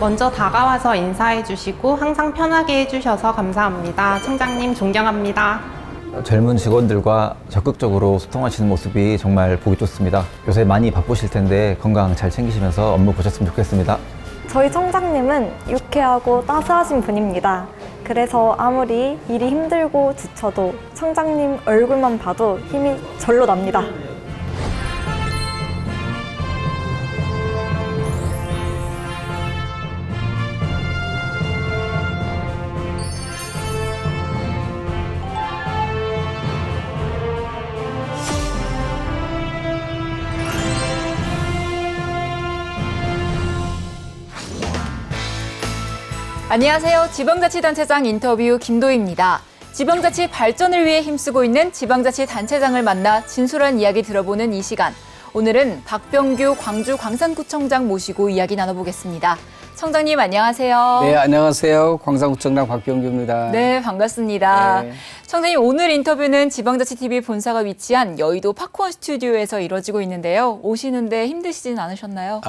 먼저 다가와서 인사해 주시고 항상 편하게 해주셔서 감사합니다. 청장님 존경합니다. 젊은 직원들과 적극적으로 소통하시는 모습이 정말 보기 좋습니다. 요새 많이 바쁘실 텐데 건강 잘 챙기시면서 업무 보셨으면 좋겠습니다. 저희 청장님은 유쾌하고 따스하신 분입니다. 그래서 아무리 일이 힘들고 지쳐도 청장님 얼굴만 봐도 힘이 절로 납니다. 안녕하세요. 지방자치단체장 인터뷰 김도희입니다. 지방자치 발전을 위해 힘쓰고 있는 지방자치단체장을 만나 진솔한 이야기 들어보는 이 시간. 오늘은 박병규 광주 광산구청장 모시고 이야기 나눠보겠습니다. 청장님 안녕하세요. 네, 안녕하세요. 광산구청장 박병규입니다. 네, 반갑습니다. 네. 청장님, 오늘 인터뷰는 지방자치TV 본사가 위치한 여의도 파크원 스튜디오에서 이뤄지고 있는데요. 오시는데 힘드시진 않으셨나요?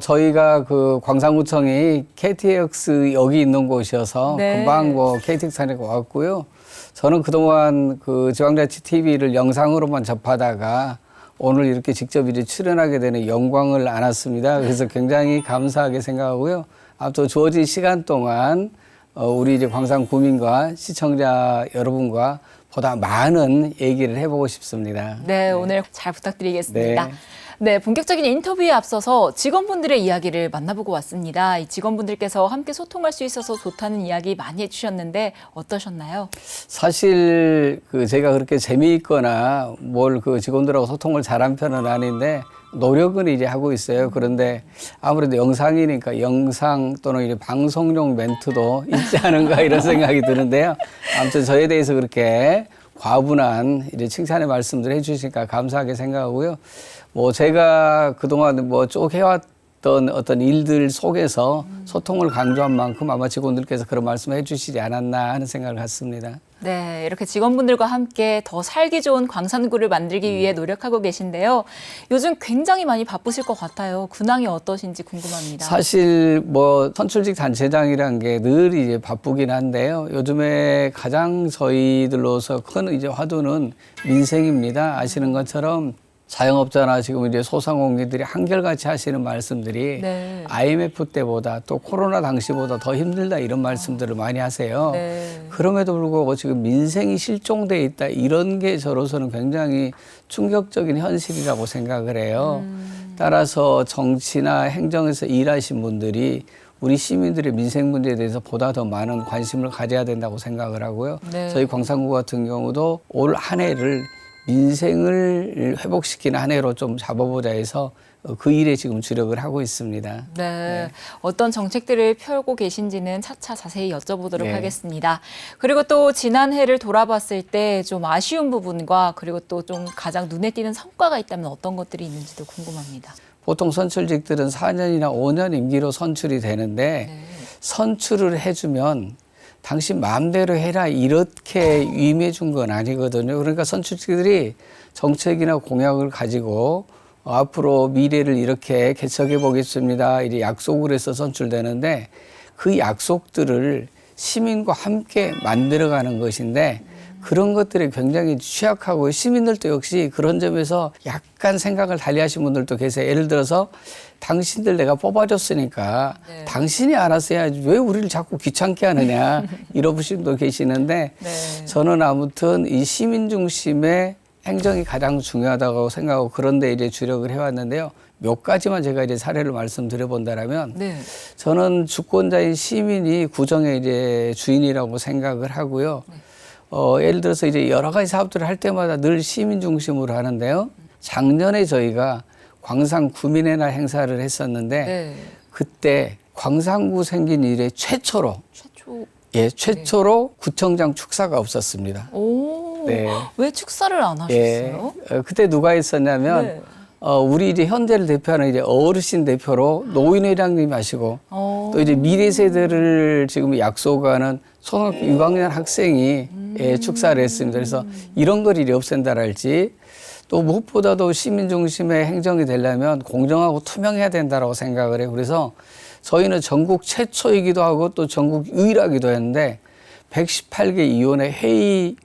저희가 그 광산구청이 KTX 역이 있는 곳이어서 네. 금방 KTX 안에 왔고요. 저는 그동안 그 지방자치TV를 영상으로만 접하다가 오늘 이렇게 직접 출연하게 되는 영광을 안았습니다. 그래서 굉장히 감사하게 생각하고요. 앞으로 주어진 시간 동안 우리 이제 광산 구민과 시청자 여러분과 보다 많은 얘기를 해보고 싶습니다. 네, 오늘 잘 부탁드리겠습니다. 네. 네, 본격적인 인터뷰에 앞서서 직원분들의 이야기를 만나보고 왔습니다. 이 직원분들께서 함께 소통할 수 있어서 좋다는 이야기 많이 해주셨는데 어떠셨나요? 사실 제가 그렇게 재미있거나 뭘 직원들하고 소통을 잘한 편은 아닌데 노력은 이제 하고 있어요. 그런데 아무래도 영상이니까 영상 또는 이제 방송용 멘트도 있지 않은가 이런 생각이 드는데요. 아무튼 저에 대해서 그렇게 과분한 이제 칭찬의 말씀들 해주시니까 감사하게 생각하고요. 제가 그동안 쭉 해왔던 어떤 일들 속에서 소통을 강조한 만큼 아마 직원들께서 그런 말씀을 해주시지 않았나 하는 생각을 갖습니다. 네, 이렇게 직원분들과 함께 더 살기 좋은 광산구를 만들기 위해 노력하고 계신데요. 요즘 굉장히 많이 바쁘실 것 같아요. 근황이 어떠신지 궁금합니다. 사실 선출직 단체장이란 게 늘 이제 바쁘긴 한데요. 요즘에 가장 저희들로서 큰 이제 화두는 민생입니다. 아시는 것처럼 자영업자나 지금 이제 소상공인들이 한결같이 하시는 말씀들이 네. IMF 때보다 또 코로나 당시보다 더 힘들다 이런 말씀들을 많이 하세요. 네. 그럼에도 불구하고 지금 민생이 실종돼 있다 이런 게 저로서는 굉장히 충격적인 현실이라고 생각을 해요. 따라서 정치나 행정에서 일하신 분들이 우리 시민들의 민생 문제에 대해서 보다 더 많은 관심을 가져야 된다고 생각을 하고요. 네. 저희 광산구 같은 경우도 올 한 해를 민생을 회복시키는 한 해로 좀 잡아보자 해서 그 일에 지금 주력을 하고 있습니다. 네. 어떤 정책들을 펴고 계신지는 차차 자세히 여쭤보도록 네. 하겠습니다. 그리고 또 지난 해를 돌아봤을 때 좀 아쉬운 부분과 그리고 또 좀 가장 눈에 띄는 성과가 있다면 어떤 것들이 있는지도 궁금합니다. 보통 선출직들은 4년이나 5년 임기로 선출이 되는데 네. 선출을 해주면 당신 마음대로 해라 이렇게 위임해 준 건 아니거든요. 그러니까 선출직들이 정책이나 공약을 가지고 앞으로 미래를 이렇게 개척해 보겠습니다. 이제 약속을 해서 선출되는데 그 약속들을 시민과 함께 만들어가는 것인데 그런 것들이 굉장히 취약하고 시민들도 역시 그런 점에서 약간 생각을 달리하신 분들도 계세요. 예를 들어서 당신들 내가 뽑아줬으니까 네. 당신이 알아서 해야지 왜 우리를 자꾸 귀찮게 하느냐 이러신 분도 계시는데 네. 저는 아무튼 이 시민 중심의 행정이 가장 중요하다고 생각하고 그런데 이제 주력을 해왔는데요. 몇 가지만 제가 이제 사례를 말씀드려본다라면 네. 저는 주권자인 시민이 구정의 이제 주인이라고 생각을 하고요. 예를 들어서 이제 여러 가지 사업들을 할 때마다 늘 시민 중심으로 하는데요. 작년에 저희가 광산 구민의 날 행사를 했었는데 네. 그때 광산구 생긴 이래 최초로 최초로 구청장 축사가 없었습니다. 오, 네. 왜 축사를 안 하셨어요? 그때 누가 했었냐면 네. 우리 이제 현대를 대표하는 이제 어르신 대표로 노인회장님이 하시고 또 이제 미래 세대를 지금 약속하는 초등학교 6학년 학생이 축사를 했습니다. 그래서 이런 걸 이리 없앤다랄지 또 무엇보다도 시민 중심의 행정이 되려면 공정하고 투명해야 된다라고 생각을 해요. 그래서 저희는 전국 최초이기도 하고 또 전국 유일하기도 했는데 118개 의원의 회의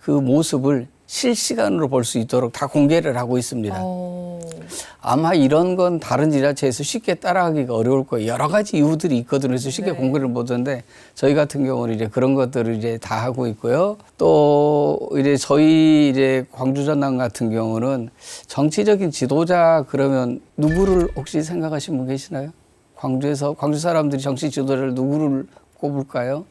그 모습을 실시간으로 볼 수 있도록 다 공개를 하고 있습니다. 아마 이런 건 다른 지자체에서 쉽게 따라하기가 어려울 거예요. 여러 가지 이유들이 있거든요. 그래서 쉽게 공개를 못하는데 저희 같은 경우는 이제 그런 것들을 이제 다 하고 있고요. 또 이제 저희 이제 광주 전남 같은 경우는 정치적인 지도자 그러면 누구를 혹시 생각하신 분 계시나요? 광주에서 광주 사람들이 정치 지도자를 누구를 꼽을까요?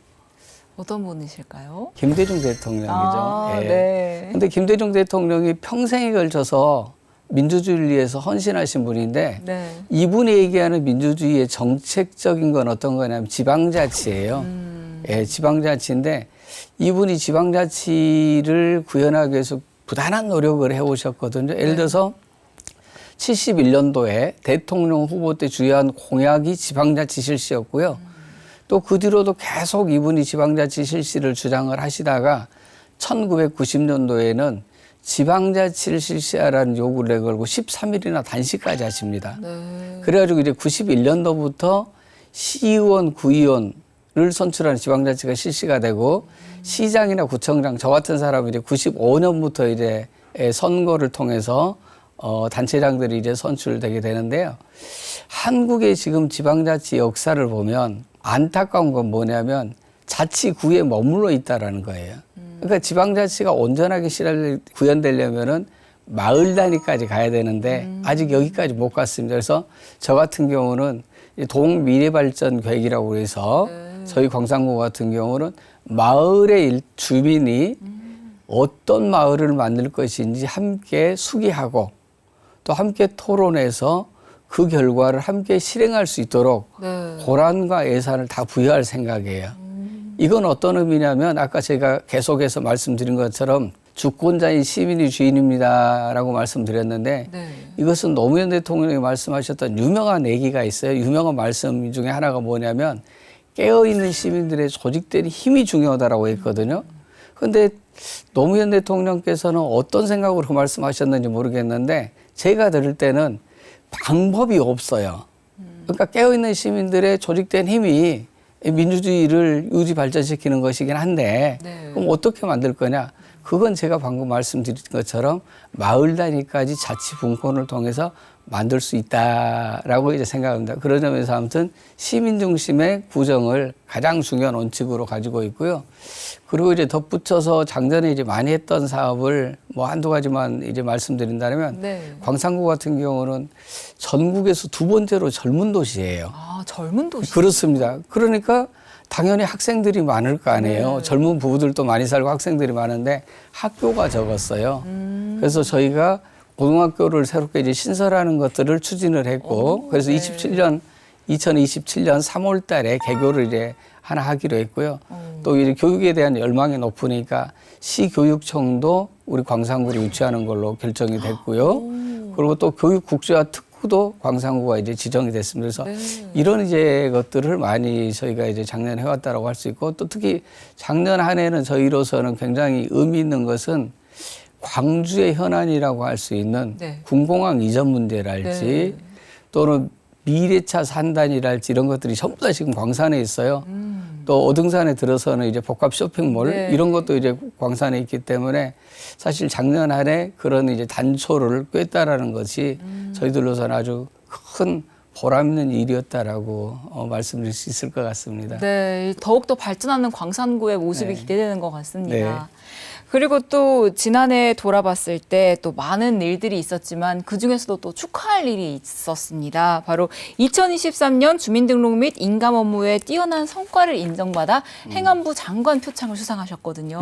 어떤 분이실까요? 김대중 대통령이죠. 예. 네. 근데 김대중 대통령이 평생에 걸쳐서 민주주의를 위해서 헌신하신 분인데 네. 이분이 얘기하는 민주주의의 정책적인 건 어떤 거냐면 지방자치예요. 예, 지방자치인데 이분이 지방자치를 구현하기 위해서 부단한 노력을 해오셨거든요. 예를 들어서 71년도에 대통령 후보 때 주요한 공약이 지방자치 실시였고요. 또 그 뒤로도 계속 이분이 지방자치 실시를 주장을 하시다가 1990년도에는 지방자치를 실시하라는 요구를 내걸고 13일이나 단식까지 하십니다. 그래가지고 이제 91년도부터 시의원, 구의원을 선출하는 지방자치가 실시가 되고 시장이나 구청장, 저 같은 사람은 이제 95년부터 이제 선거를 통해서 단체장들이 이제 선출되게 되는데요. 한국의 지금 지방자치 역사를 보면 안타까운 건 뭐냐면 자치구에 머물러 있다라는 거예요. 그러니까 지방자치가 온전하게 구현되려면은 마을 단위까지 가야 되는데 아직 여기까지 못 갔습니다. 그래서 저 같은 경우는 동미래발전 계획이라고 해서 저희 광산구 같은 경우는 마을의 주민이 어떤 마을을 만들 것인지 함께 수기하고 또 함께 토론해서 그 결과를 함께 실행할 수 있도록 고란과 예산을 다 부여할 생각이에요. 이건 어떤 의미냐면 아까 제가 계속해서 말씀드린 것처럼 주권자인 시민이 주인입니다라고 말씀드렸는데 이것은 노무현 대통령이 말씀하셨던 유명한 얘기가 있어요. 유명한 말씀 중에 하나가 뭐냐면 깨어있는 시민들의 조직된 힘이 중요하다라고 했거든요. 그런데 노무현 대통령께서는 어떤 생각으로 그 말씀하셨는지 모르겠는데 제가 들을 때는 방법이 없어요. 그러니까 깨어있는 시민들의 조직된 힘이 민주주의를 유지 발전시키는 것이긴 한데 그럼 어떻게 만들 거냐? 그건 제가 방금 말씀드린 것처럼 마을 단위까지 자치 분권을 통해서 만들 수 있다라고 이제 생각합니다. 그런 점에서 아무튼 시민 중심의 구정을 가장 중요한 원칙으로 가지고 있고요. 그리고 이제 덧붙여서 작년에 이제 많이 했던 사업을 뭐 한두 가지만 이제 말씀드린다면 광산구 같은 경우는 전국에서 두 번째로 젊은 도시예요. 아, 젊은 도시. 그렇습니다. 그러니까 당연히 학생들이 많을 거 아니에요. 젊은 부부들도 많이 살고 학생들이 많은데 학교가 적었어요. 그래서 저희가 고등학교를 새롭게 이제 신설하는 것들을 추진을 했고 그래서 2027년 3월 달에 개교를 이제 하나 하기로 했고요. 또 이제 교육에 대한 열망이 높으니까 시교육청도 우리 광산구에 유치하는 걸로 결정이 됐고요. 그리고 또 교육 국제화 특구도 광산구가 이제 지정이 됐습니다. 그래서 이런 이제 것들을 많이 저희가 이제 작년에 해왔다라고 할 수 있고 또 특히 작년 한 해는 저희로서는 굉장히 의미 있는 것은 광주의 현안이라고 할 수 있는 군공항 이전 문제랄지 또는 미래차 산단이랄지 이런 것들이 전부 다 지금 광산에 있어요. 또 어등산에 들어서는 이제 복합 쇼핑몰 이런 것도 이제 광산에 있기 때문에 사실 작년 한 해 그런 이제 단초를 꿰다라는 것이 저희들로서는 아주 큰 보람 있는 일이었다라고 말씀드릴 수 있을 것 같습니다. 네, 더욱더 발전하는 광산구의 모습이 기대되는 것 같습니다. 그리고 또 지난해 돌아봤을 때 또 많은 일들이 있었지만 그중에서도 또 축하할 일이 있었습니다. 바로 2023년 주민등록 및 인감 업무에 뛰어난 성과를 인정받아 행안부 장관 표창을 수상하셨거든요.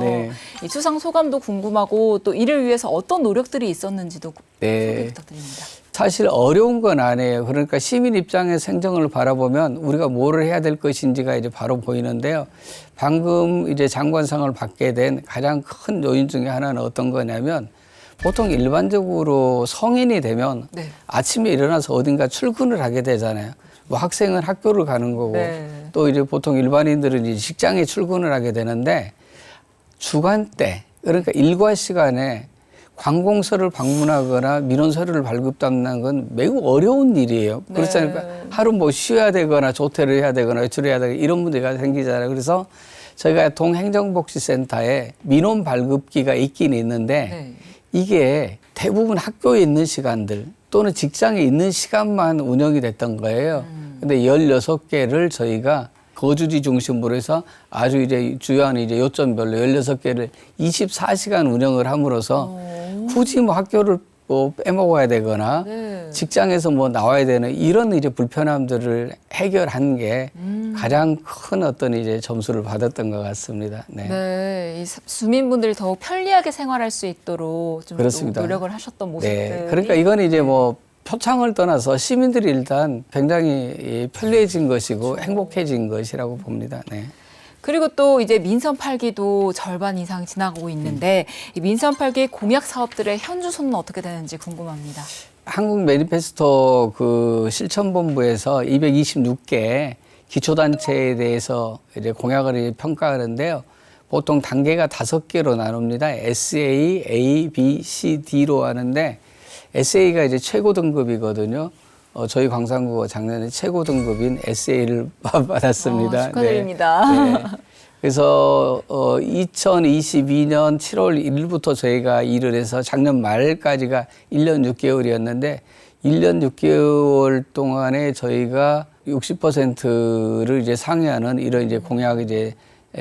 이 수상 소감도 궁금하고 또 이를 위해서 어떤 노력들이 있었는지도 소개 부탁드립니다. 사실 어려운 건 아니에요. 그러니까 시민 입장에서 행정을 바라보면 우리가 뭐를 해야 될 것인지가 이제 바로 보이는데요. 방금 이제 장관상을 받게 된 가장 큰 요인 중에 하나는 어떤 거냐면 보통 일반적으로 성인이 되면 아침에 일어나서 어딘가 출근을 하게 되잖아요. 뭐 학생은 학교를 가는 거고 또 이제 보통 일반인들은 이제 직장에 출근을 하게 되는데 주간 때 그러니까 일과 시간에 관공서를 방문하거나 민원 서류를 발급받는 건 매우 어려운 일이에요. 그렇지 않을까? 하루 뭐 쉬어야 되거나 조퇴를 해야 되거나 외출해야 되거나 이런 문제가 생기잖아요. 그래서 저희가 동행정복지센터에 민원 발급기가 있긴 있는데 네. 이게 대부분 학교에 있는 시간들 또는 직장에 있는 시간만 운영이 됐던 거예요. 근데 16개를 저희가 거주지 중심으로 해서 아주 이제 주요한 이제 요점별로 16개를 24시간 운영을 함으로써 굳이 뭐 학교를 뭐 빼먹어야 되거나 네. 직장에서 뭐 나와야 되는 이런 이제 불편함들을 해결한 게 가장 큰 어떤 이제 점수를 받았던 것 같습니다. 네. 네, 이 주민분들이 더욱 편리하게 생활할 수 있도록 좀 그렇습니다. 노력을 하셨던 모습들. 네. 그러니까 이건 이제 뭐 표창을 떠나서 시민들이 일단 굉장히 편리해진 것이고 행복해진 것이라고 봅니다. 네. 그리고 또 이제 민선 8기도 절반 이상 지나가고 있는데 이 민선 8기 공약 사업들의 현주소는 어떻게 되는지 궁금합니다. 한국 매니페스토 그 실천본부에서 226개 기초단체에 대해서 이제 공약을 평가하는데요. 보통 단계가 5개로 나눕니다. SA, A, B, C, D로 하는데 SA가 이제 최고 등급이거든요. 저희 광산구가 작년에 최고 등급인 SA를 받았습니다. 축하드립니다. 네. 네. 그래서 2022년 7월 1일부터 저희가 일을 해서 작년 말까지가 1년 6개월이었는데 1년 6개월 동안에 저희가 60%를 이제 상회하는 이런 이제 공약 이제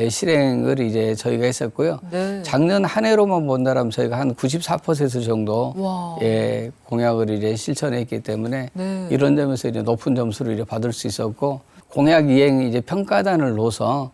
실행을 이제 저희가 했었고요. 네. 작년 한 해로만 본다면 저희가 한 94% 정도 와. 예, 공약을 이제 실천했기 때문에 네. 이런 점에서 이제 높은 점수를 이제 받을 수 있었고 공약 이행 이제 평가단을 놓아서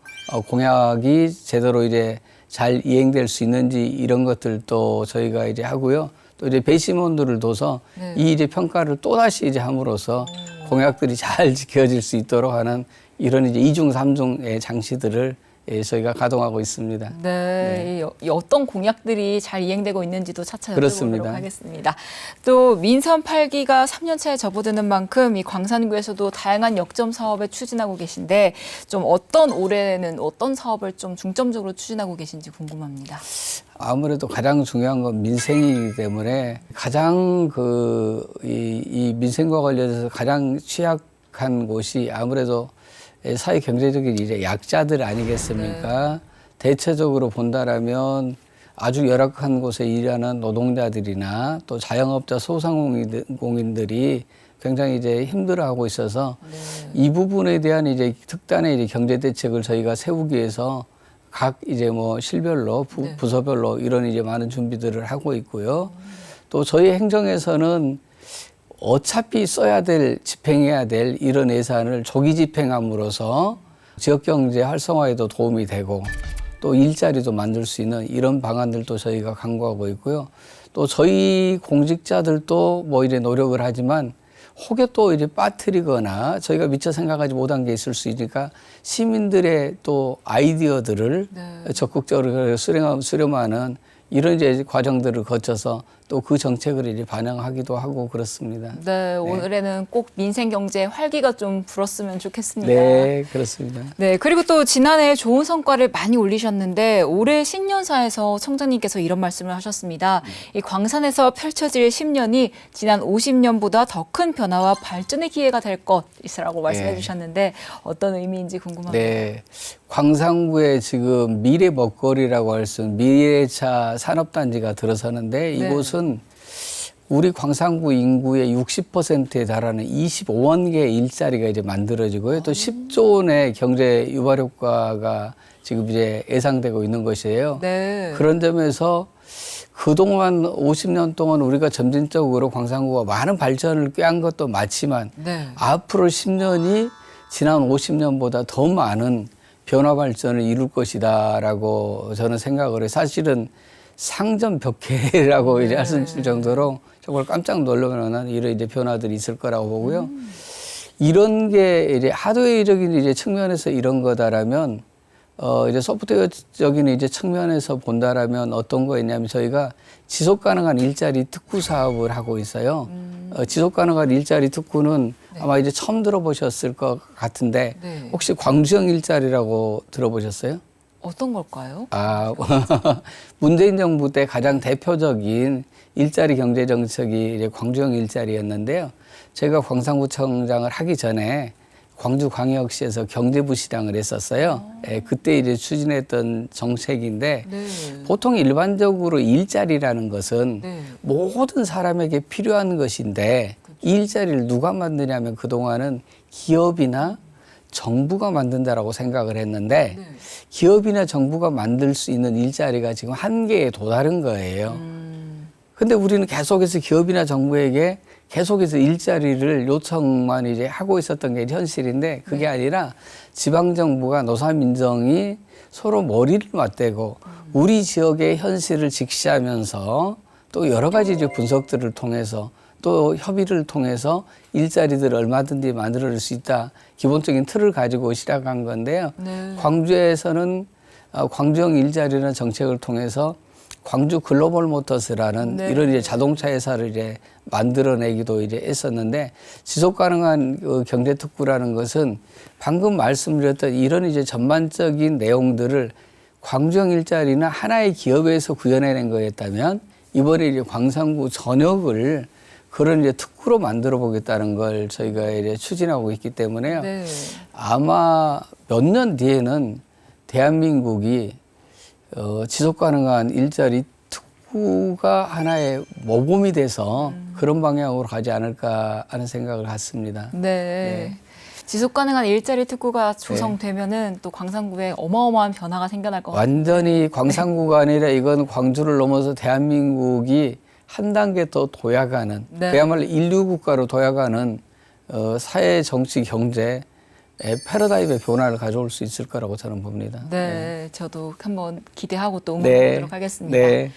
공약이 제대로 이제 잘 이행될 수 있는지 이런 것들도 저희가 이제 하고요. 또 이제 배심원들을 둬서 네. 이 이제 평가를 또 다시 이제 함으로써 공약들이 잘 지켜질 수 있도록 하는 이런 이제 2중 3중의 장치들을 예, 저희가 가동하고 있습니다. 네, 이 어떤 공약들이 잘 이행되고 있는지도 차차 여쭤보도록 그렇습니다. 하겠습니다. 또 민선 8기가 3년차에 접어드는 만큼 이 광산구에서도 다양한 역점 사업을 추진하고 계신데 좀 올해는 어떤 사업을 좀 중점적으로 추진하고 계신지 궁금합니다. 아무래도 가장 중요한 건 민생이기 때문에 가장 이 민생과 관련해서 가장 취약한 곳이 아무래도 사회 경제적인 이제 약자들 아니겠습니까? 네. 대체적으로 본다라면 아주 열악한 곳에 일하는 노동자들이나 또 자영업자 소상공인들이 굉장히 이제 힘들어하고 있어서 네. 이 부분에 대한 이제 특단의 이제 경제 대책을 저희가 세우기 위해서 각 이제 뭐 실별로 네. 부서별로 이런 이제 많은 준비들을 하고 있고요. 또 저희 행정에서는 어차피 써야 될, 집행해야 될 이런 예산을 조기 집행함으로써 지역경제 활성화에도 도움이 되고 또 일자리도 만들 수 있는 이런 방안들도 저희가 강구하고 있고요. 또 저희 공직자들도 뭐 이제 노력을 하지만 혹여 또 이제 빠뜨리거나 저희가 미처 생각하지 못한 게 있을 수 있으니까 시민들의 또 아이디어들을 네. 적극적으로 수렴하는 이런 이제 과정들을 거쳐서 또 그 정책을 이제 반영하기도 하고 그렇습니다. 네, 올해는 꼭 민생 경제 활기가 좀 불었으면 좋겠습니다. 네, 그렇습니다. 네, 그리고 또 지난해 좋은 성과를 많이 올리셨는데 올해 신년사에서 청장님께서 이런 말씀을 하셨습니다. 이 광산에서 펼쳐질 10년이 지난 50년보다 더 큰 변화와 발전의 기회가 될 것이라고 말씀해 주셨는데 어떤 의미인지 궁금합니다. 네, 광산구에 지금 미래 먹거리라고 할 수 있는 미래차 산업단지가 들어서는데 이곳은 우리 광산구 인구의 60%에 달하는 25만 개의 일자리가 이제 만들어지고요. 또 10조 원의 경제 유발 효과가 지금 이제 예상되고 있는 것이에요. 네. 그런 점에서 그동안 50년 동안 우리가 점진적으로 광산구가 많은 발전을 꾀한 것도 맞지만 네. 앞으로 10년이 지난 50년보다 더 많은 변화 발전을 이룰 것이다라고 저는 생각을 해요. 사실은 상점 벽해라고 이제 할 수 있을 정도로 정말 깜짝 놀랄 만한 이런 이제 변화들이 있을 거라고 보고요. 이런 게 이제 하드웨어적인 이제 측면에서 이런 거다라면 이제 소프트웨어적인 이제 측면에서 본다라면 어떤 거였냐면 저희가 지속 가능한 일자리 특구 사업을 하고 있어요. 지속 가능한 일자리 특구는 아마 이제 처음 들어보셨을 것 같은데 혹시 광주형 일자리라고 들어보셨어요? 어떤 걸까요? 문재인 정부 때 가장 대표적인 일자리 경제 정책이 이제 광주형 일자리였는데요. 제가 광산구청장을 하기 전에 광주광역시에서 경제부시장을 했었어요. 예, 그때 이제 추진했던 정책인데 네. 보통 일반적으로 일자리라는 것은 네. 모든 사람에게 필요한 것인데 이 일자리를 누가 만드냐면 그동안은 기업이나 정부가 만든다라고 생각을 했는데 네. 기업이나 정부가 만들 수 있는 일자리가 지금 한계에 도달한 거예요. 근데 우리는 계속해서 기업이나 정부에게 계속해서 일자리를 요청만 이제 하고 있었던 게 현실인데 그게 아니라 지방정부가 노사민정이 서로 머리를 맞대고 우리 지역의 현실을 직시하면서 또 여러 가지 이제 분석들을 통해서 또 협의를 통해서 일자리들을 얼마든지 만들어낼 수 있다. 기본적인 틀을 가지고 시작한 건데요. 네. 광주에서는 광주형 일자리라는 정책을 통해서 광주 글로벌 모터스라는 네. 이런 이제 자동차 회사를 이제 만들어내기도 이제 했었는데 지속 가능한 그 경제 특구라는 것은 방금 말씀드렸던 이런 이제 전반적인 내용들을 광주형 일자리는 하나의 기업에서 구현해낸 거였다면 이번에 이제 광산구 전역을 그런 이제 특구로 만들어 보겠다는 걸 저희가 이제 추진하고 있기 때문에요. 네. 아마 몇 년 뒤에는 대한민국이 지속 가능한 일자리 특구가 하나의 모범이 돼서 그런 방향으로 가지 않을까 하는 생각을 갖습니다. 네. 지속 가능한 일자리 특구가 조성되면은 또 광산구에 어마어마한 변화가 생겨날 것 같아요. 완전히 광산구가 아니라 이건 광주를 넘어서 대한민국이 한 단계 더 도약하는 네. 그야말로 인류 국가로 도약하는 사회, 정치, 경제 패러다임의 변화를 가져올 수 있을 거라고 저는 봅니다. 네, 저도 한번 기대하고 또 응원해보도록 하겠습니다. 네.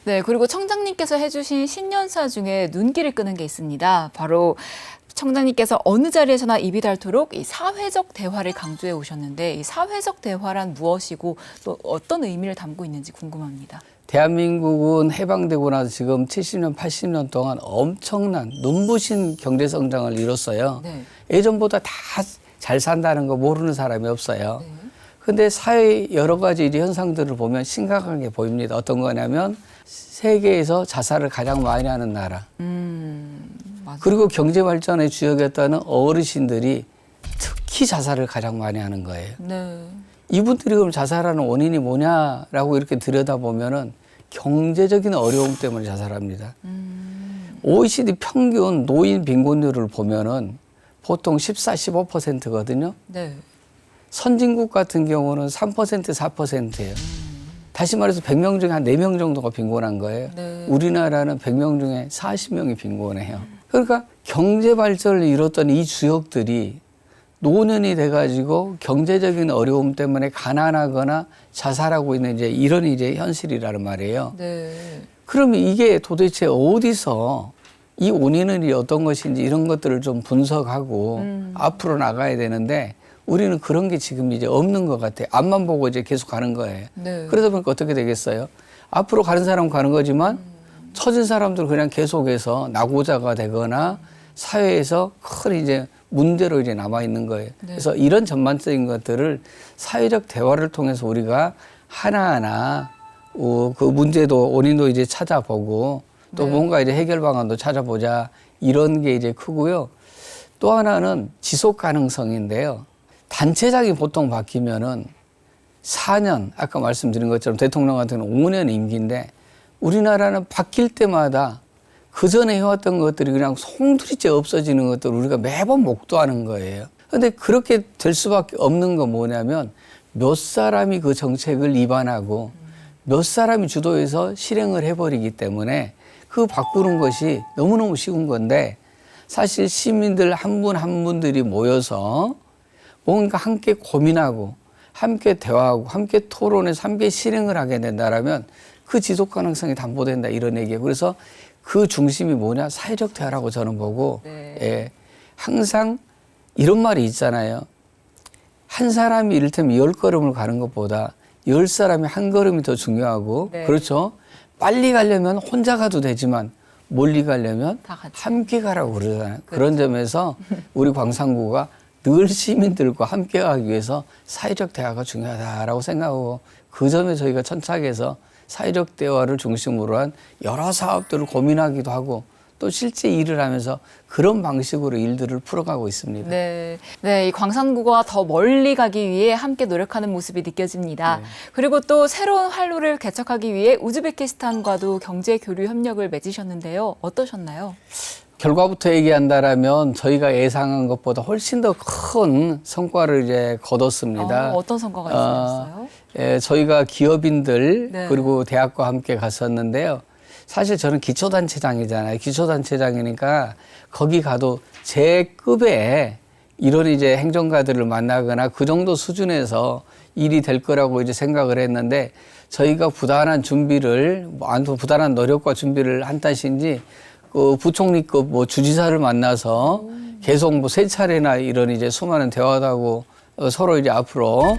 네, 그리고 청장님께서 해주신 신년사 중에 눈길을 끄는 게 있습니다. 바로 청장님께서 어느 자리에서나 입이 닳도록 이 사회적 대화를 강조해 오셨는데 이 사회적 대화란 무엇이고 또 어떤 의미를 담고 있는지 궁금합니다. 대한민국은 해방되고 나서 지금 70년, 80년 동안 엄청난 눈부신 경제 성장을 이뤘어요. 네. 예전보다 다 잘 산다는 거 모르는 사람이 없어요. 근데 사회 여러 가지 이제 현상들을 보면 심각한 게 보입니다. 어떤 거냐면 세계에서 자살을 가장 많이 하는 나라. 맞아요. 그리고 경제 발전의 주역이었다는 어르신들이 특히 자살을 가장 많이 하는 거예요. 네. 이분들이 그럼 자살하는 원인이 뭐냐라고 이렇게 들여다보면은 경제적인 어려움 때문에 자살합니다. OECD 평균 노인 빈곤율을 보면은 보통 14, 15%거든요. 네. 선진국 같은 경우는 3%, 4%예요. 다시 말해서 100명 중에 한 4명 정도가 빈곤한 거예요. 네. 우리나라는 100명 중에 40명이 빈곤해요. 그러니까 경제 발전을 이뤘던 이 주역들이 노년이 돼가지고 경제적인 어려움 때문에 가난하거나 자살하고 있는 이제 이런 이제 현실이라는 말이에요. 네. 그러면 이게 도대체 어디서 이 원인은 어떤 것인지 이런 것들을 좀 분석하고 앞으로 나가야 되는데 우리는 그런 게 지금 이제 없는 것 같아요. 앞만 보고 이제 계속 가는 거예요. 네. 그러다 보니까 어떻게 되겠어요? 앞으로 가는 사람은 가는 거지만 처진 사람들은 그냥 계속해서 낙오자가 되거나 사회에서 큰 이제 문제로 이제 남아 있는 거예요. 그래서 이런 전반적인 것들을 사회적 대화를 통해서 우리가 하나하나 그 문제도 원인도 이제 찾아보고 또 뭔가 이제 해결 방안도 찾아보자 이런 게 이제 크고요. 또 하나는 지속 가능성인데요. 단체장이 보통 바뀌면은 4년 아까 말씀드린 것처럼 대통령 같은 경우는 5년 임기인데 우리나라는 바뀔 때마다 그 전에 해왔던 것들이 그냥 송두리째 없어지는 것들을 우리가 매번 목도하는 거예요. 그런데 그렇게 될 수밖에 없는 건 뭐냐면 몇 사람이 그 정책을 입안하고 몇 사람이 주도해서 실행을 해버리기 때문에 그 바꾸는 것이 너무너무 쉬운 건데 사실 시민들 한 분 한 분들이 모여서 뭔가 함께 고민하고 함께 대화하고 함께 토론해서 함께 실행을 하게 된다라면 그 지속 가능성이 담보된다 이런 얘기예요. 그래서 그 중심이 뭐냐? 사회적 대화라고 저는 보고 예, 항상 이런 말이 있잖아요. 한 사람이 이를테면 10걸음을 가는 것보다 10사람이 한 걸음이 더 중요하고 그렇죠? 빨리 가려면 혼자 가도 되지만 멀리 가려면 다 같이. 함께 가라고 그러잖아요. 그런 점에서 우리 광산구가 늘 시민들과 함께하기 위해서 사회적 대화가 중요하다라고 생각하고 그 점에 저희가 천착해서 사회적 대화를 중심으로 한 여러 사업들을 고민하기도 하고 또 실제 일을 하면서 그런 방식으로 일들을 풀어가고 있습니다. 네, 이 광산구가 더 멀리 가기 위해 함께 노력하는 모습이 느껴집니다. 그리고 또 새로운 활로를 개척하기 위해 우즈베키스탄과도 경제 교류 협력을 맺으셨는데요. 어떠셨나요? 결과부터 얘기한다라면 저희가 예상한 것보다 훨씬 더 큰 성과를 이제 거뒀습니다. 어떤 성과가 있었어요? 저희가 기업인들 네. 그리고 대학과 함께 갔었는데요. 사실 저는 기초단체장이잖아요. 기초단체장이니까 거기 가도 제 급의 이런 이제 행정가들을 만나거나 그 정도 수준에서 일이 될 거라고 이제 생각을 했는데 저희가 부단한 준비를, 부단한 노력과 준비를 한 탓인지 그 부총리급 뭐 주지사를 만나서 계속 뭐 세 차례나 이런 이제 수많은 대화도 하고 서로 이제 앞으로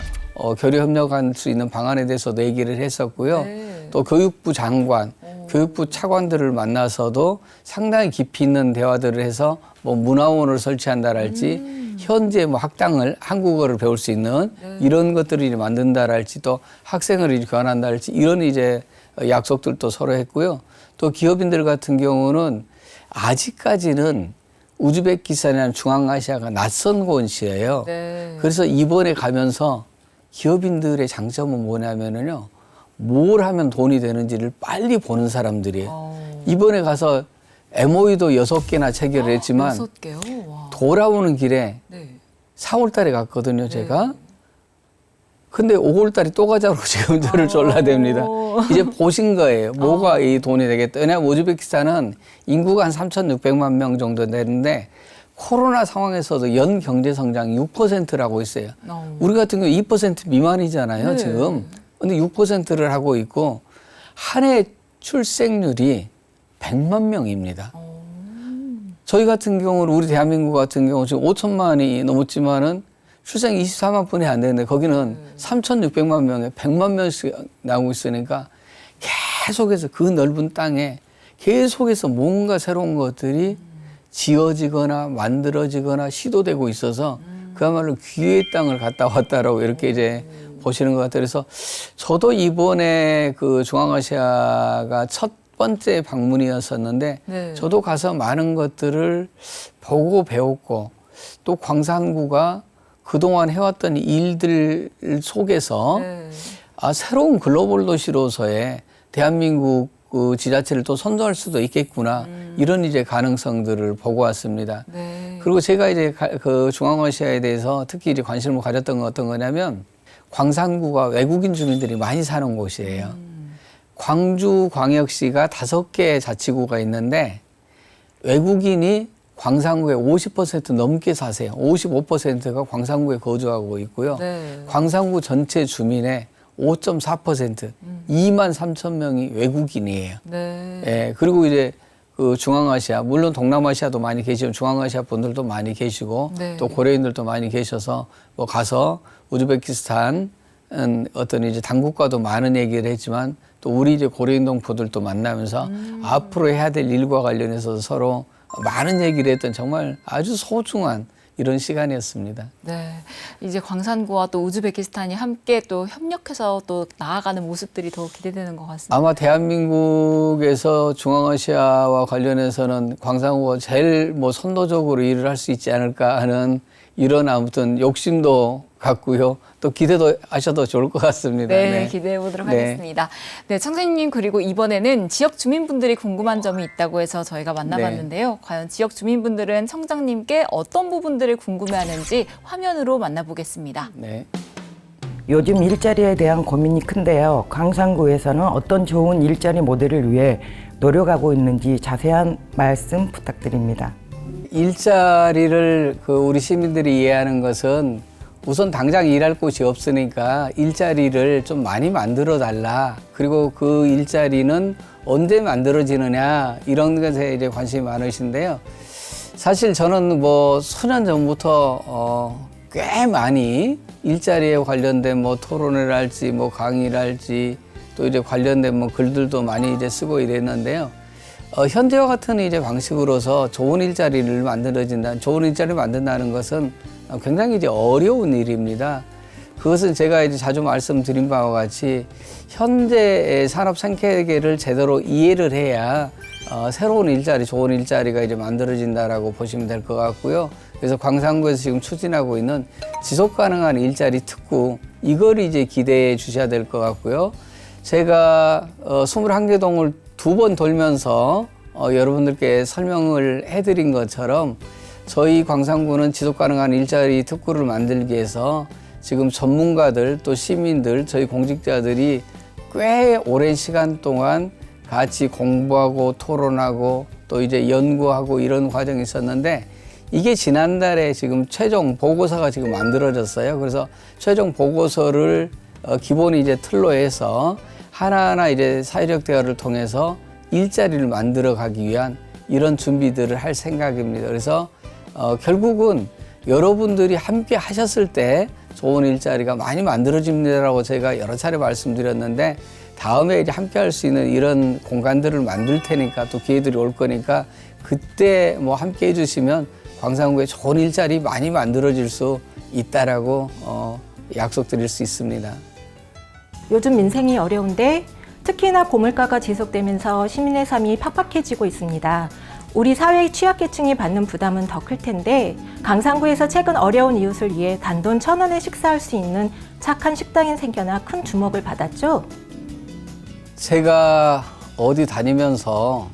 교류 협력할 수 있는 방안에 대해서도 얘기를 했었고요. 네. 또 교육부 장관, 교육부 차관들을 만나서도 상당히 깊이 있는 대화들을 해서 뭐 문화원을 설치한다랄지 현재 뭐 학당을 한국어를 배울 수 있는 이런 것들을 이제 만든다랄지 또 학생을 이제 교환한다랄지 이런 이제 약속들도 서로 했고요. 또 기업인들 같은 경우는 아직까지는 우즈베키스탄이라는 중앙아시아가 낯선 곳이에요. 네. 그래서 이번에 가면서 기업인들의 장점은 뭐냐면은요, 뭘 하면 돈이 되는지를 빨리 보는 사람들이에요. 이번에 가서 MOU도 6개나 체결을 했지만 6개요? 와. 돌아오는 길에 네. 4월 달에 갔거든요, 제가. 근데 5월 달에 또 가자고 지금 저를 졸라댑니다. 이제 보신 거예요. 뭐가 이 돈이 되겠다. 왜냐하면 우즈베키스탄은 인구가 한 3,600만 명 정도 되는데 코로나 상황에서도 연 경제 성장이 6%라고 있어요. 우리 같은 경우 2% 미만이잖아요, 네. 지금. 근데 6%를 하고 있고 한 해 출생률이 100만 명입니다. 저희 같은 경우는 우리 대한민국 같은 경우 지금 5천만이 넘었지만은 출생 24만 분이 안 되는데 거기는 3,600만 명에 100만 명씩 나오고 있으니까 계속해서 그 넓은 땅에 계속해서 뭔가 새로운 것들이 지어지거나 만들어지거나 시도되고 있어서 그야말로 기회의 땅을 갔다 왔다라고 이렇게 이제 보시는 것 같아요. 그래서 저도 이번에 그 중앙아시아가 첫 번째 방문이었었는데 네. 저도 가서 많은 것들을 보고 배웠고 또 광산구가 그동안 해왔던 일들 속에서 네. 새로운 글로벌 도시로서의 대한민국 그 지자체를 또 선도할 수도 있겠구나 이런 이제 가능성들을 보고 왔습니다. 네. 그리고 제가 이제 그 중앙아시아에 대해서 특히 이제 관심을 가졌던 건 어떤 거냐면 광산구가 외국인 주민들이 많이 사는 곳이에요. 광주광역시가 5개 자치구가 있는데 외국인이 광산구에 50% 넘게 사세요. 55%가 광산구에 거주하고 있고요. 네. 광산구 전체 주민의 5.4%, 2만 3천 명이 외국인이에요. 네. 예, 그리고 이제 그 중앙아시아, 물론 동남아시아도 많이 계시고 중앙아시아 분들도 많이 계시고 네. 또 고려인들도 많이 계셔서 뭐 가서 우즈베키스탄 어떤 이제 당국과도 많은 얘기를 했지만 또 우리 이제 고려인 동포들도 만나면서 앞으로 해야 될 일과 관련해서 서로 많은 얘기를 했던 정말 아주 소중한 이런 시간이었습니다. 네. 이제 광산구와 또 우즈베키스탄이 함께 또 협력해서 또 나아가는 모습들이 더 기대되는 것 같습니다. 아마 대한민국에서 중앙아시아와 관련해서는 광산구가 제일 뭐 선도적으로 일을 할 수 있지 않을까 하는 이런 아무튼 욕심도 갖고요. 또 기대도 하셔도 좋을 것 같습니다. 네, 기대해 보도록 하겠습니다. 네, 청장님 그리고 이번에는 지역 주민분들이 궁금한 점이 있다고 해서 저희가 만나봤는데요. 과연 지역 주민분들은 청장님께 어떤 부분들을 궁금해하는지 화면으로 만나보겠습니다. 네. 요즘 일자리에 대한 고민이 큰데요. 광산구에서는 어떤 좋은 일자리 모델을 위해 노력하고 있는지 자세한 말씀 부탁드립니다. 일자리를 우리 시민들이 이해하는 것은 우선 당장 일할 곳이 없으니까 일자리를 좀 많이 만들어 달라. 그리고 그 일자리는 언제 만들어지느냐 이런 것에 이제 관심이 많으신데요. 사실 저는 뭐 수년 전부터 꽤 많이 일자리에 관련된 뭐 토론을 할지 뭐 강의를 할지 또 이제 관련된 뭐 글들도 많이 이제 쓰고 이랬는데요. 현재와 같은 이제 방식으로서 좋은 일자리를 만든다는 것은 굉장히 이제 어려운 일입니다. 그것은 제가 이제 자주 말씀드린 바와 같이 현재의 산업 생태계를 제대로 이해를 해야 새로운 일자리, 좋은 일자리가 이제 만들어진다라고 보시면 될 것 같고요. 그래서 광산구에서 지금 추진하고 있는 지속 가능한 일자리 특구, 이걸 이제 기대해 주셔야 될 것 같고요. 제가 21개 동을 2번 돌면서 여러분들께 설명을 해드린 것처럼 저희 광산구는 지속 가능한 일자리 특구를 만들기 위해서 지금 전문가들 또 시민들 저희 공직자들이 꽤 오랜 시간 동안 같이 공부하고 토론하고 또 이제 연구하고 이런 과정이 있었는데 이게 지난달에 지금 최종 보고서가 지금 만들어졌어요. 그래서 최종 보고서를 기본이 이제 틀로 해서 하나하나 이제 사회적 대화를 통해서 일자리를 만들어 가기 위한 이런 준비들을 할 생각입니다. 그래서 결국은 여러분들이 함께 하셨을 때 좋은 일자리가 많이 만들어집니다라고 제가 여러 차례 말씀드렸는데 다음에 이제 함께 할 수 있는 이런 공간들을 만들 테니까 또 기회들이 올 거니까 그때 뭐 함께 해주시면 광산구에 좋은 일자리 많이 만들어질 수 있다라고 약속드릴 수 있습니다. 요즘 민생이 어려운데 특히나 고물가가 지속되면서 시민의 삶이 팍팍해지고 있습니다. 우리 사회의 취약계층이 받는 부담은 더 클 텐데 광산구에서 최근 어려운 이웃을 위해 단돈 1,000원에 식사할 수 있는 착한 식당이 생겨나 큰 주목을 받았죠. 제가 어디 다니면서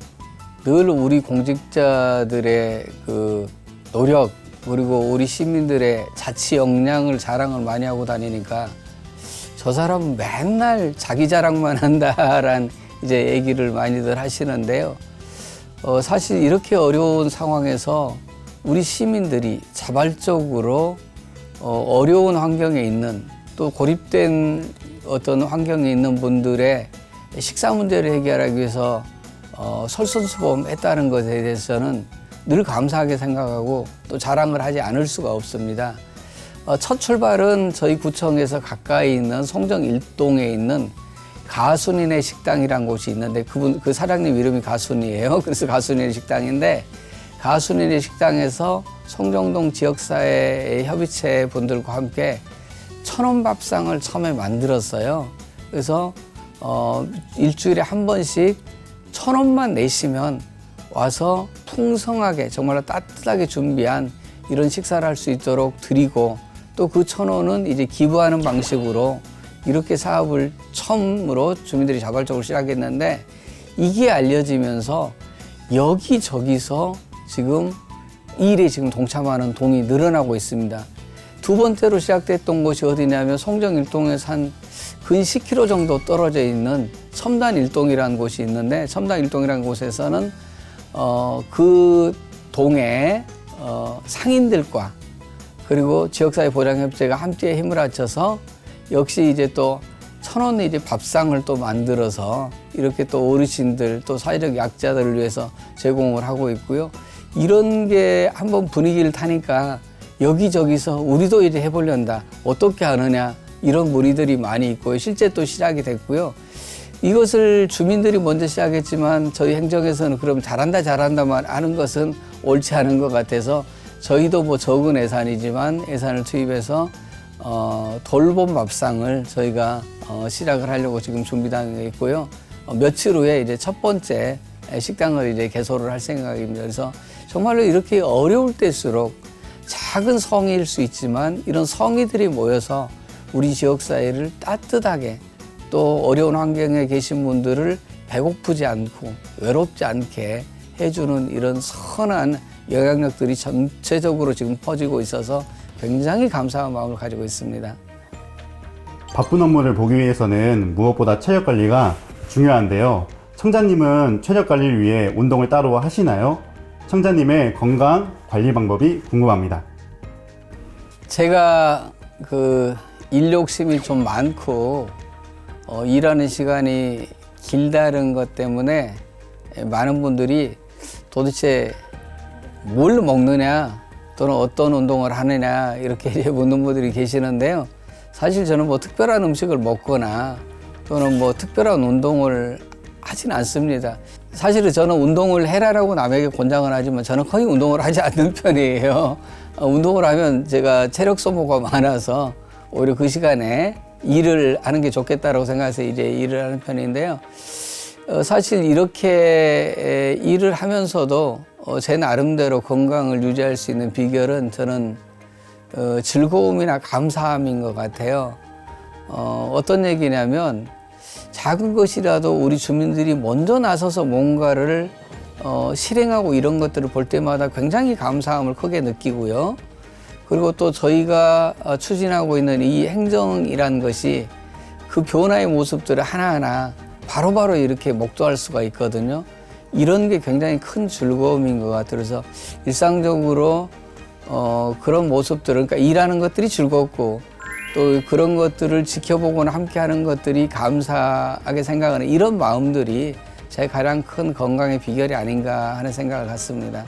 늘 우리 공직자들의 그 노력 그리고 우리 시민들의 자치 역량을 자랑을 많이 하고 다니니까 저 사람은 맨날 자기 자랑만 한다란 이제 얘기를 많이들 하시는데요. 사실 이렇게 어려운 상황에서 우리 시민들이 자발적으로 어려운 환경에 있는 또 고립된 어떤 환경에 있는 분들의 식사 문제를 해결하기 위해서 솔선수범했다는 것에 대해서는 늘 감사하게 생각하고 또 자랑을 하지 않을 수가 없습니다. 첫 출발은 저희 구청에서 가까이 있는 송정 1동에 있는 가순인의 식당이라는 곳이 있는데 그 사장님 이름이 가순이에요. 그래서 가순인의 식당인데 가순인의 식당에서 송정동 지역사회 협의체 분들과 함께 1,000원 밥상을 처음에 만들었어요. 그래서 일주일에 한 번씩 1,000원만 내시면 와서 풍성하게 정말로 따뜻하게 준비한 이런 식사를 할 수 있도록 드리고 또 그 1,000원은 이제 기부하는 방식으로 이렇게 사업을 처음으로 주민들이 자발적으로 시작했는데 이게 알려지면서 여기저기서 지금 이 일에 지금 동참하는 동이 늘어나고 있습니다. 두 번째로 시작됐던 곳이 어디냐면 송정 1동에서 한 근 10km 정도 떨어져 있는 첨단 1동이라는 곳이 있는데 첨단 1동이라는 곳에서는 그 동의 상인들과 그리고 지역사회 보장협회가 함께 힘을 합쳐서 역시 이제 또 1,000원 이제 밥상을 또 만들어서 이렇게 또 어르신들 또 사회적 약자들을 위해서 제공을 하고 있고요. 이런 게 한번 분위기를 타니까 여기저기서 우리도 이제 해보련다. 어떻게 하느냐. 이런 문의들이 많이 있고요. 실제 또 시작이 됐고요. 이것을 주민들이 먼저 시작했지만 저희 행정에서는 그럼 잘한다만 하는 것은 옳지 않은 것 같아서 저희도 뭐 적은 예산이지만 예산을 투입해서 돌봄 밥상을 저희가 시작을 하려고 지금 준비단에 있고요. 며칠 후에 이제 첫 번째 식당을 이제 개소를 할 생각입니다. 그래서 정말로 이렇게 어려울 때일수록 작은 성의일 수 있지만 이런 성의들이 모여서 우리 지역사회를 따뜻하게 또 어려운 환경에 계신 분들을 배고프지 않고 외롭지 않게 해주는 이런 선한 영향력들이 전체적으로 지금 퍼지고 있어서 굉장히 감사한 마음을 가지고 있습니다. 바쁜 업무를 보기 위해서는 무엇보다 체력 관리가 중요한데요. 청자님은 체력 관리를 위해 운동을 따로 하시나요? 청자님의 건강 관리 방법이 궁금합니다. 제가 일 욕심이 좀 많고 일하는 시간이 길다는 것 때문에 많은 분들이 도대체 뭘 먹느냐 또는 어떤 운동을 하느냐 이렇게 묻는 분들이 계시는데요. 사실 저는 뭐 특별한 음식을 먹거나 또는 뭐 특별한 운동을 하진 않습니다. 사실은 저는 운동을 해라라고 남에게 권장을 하지만 저는 거의 운동을 하지 않는 편이에요. 운동을 하면 제가 체력 소모가 많아서 오히려 그 시간에 일을 하는 게 좋겠다라고 생각해서 이제 일을 하는 편인데요. 사실 이렇게 일을 하면서도 제 나름대로 건강을 유지할 수 있는 비결은 저는 즐거움이나 감사함인 것 같아요. 어떤 얘기냐면 작은 것이라도 우리 주민들이 먼저 나서서 뭔가를 실행하고 이런 것들을 볼 때마다 굉장히 감사함을 크게 느끼고요. 그리고 또 저희가 추진하고 있는 이 행정이란 것이 그 변화의 모습들을 하나하나 바로바로 이렇게 목도할 수가 있거든요. 이런 게 굉장히 큰 즐거움인 것 같아요. 그래서 일상적으로 그런 모습들을, 그러니까 일하는 것들이 즐겁고 또 그런 것들을 지켜보거나 함께하는 것들이 감사하게 생각하는 이런 마음들이 제 가장 큰 건강의 비결이 아닌가 하는 생각을 갖습니다.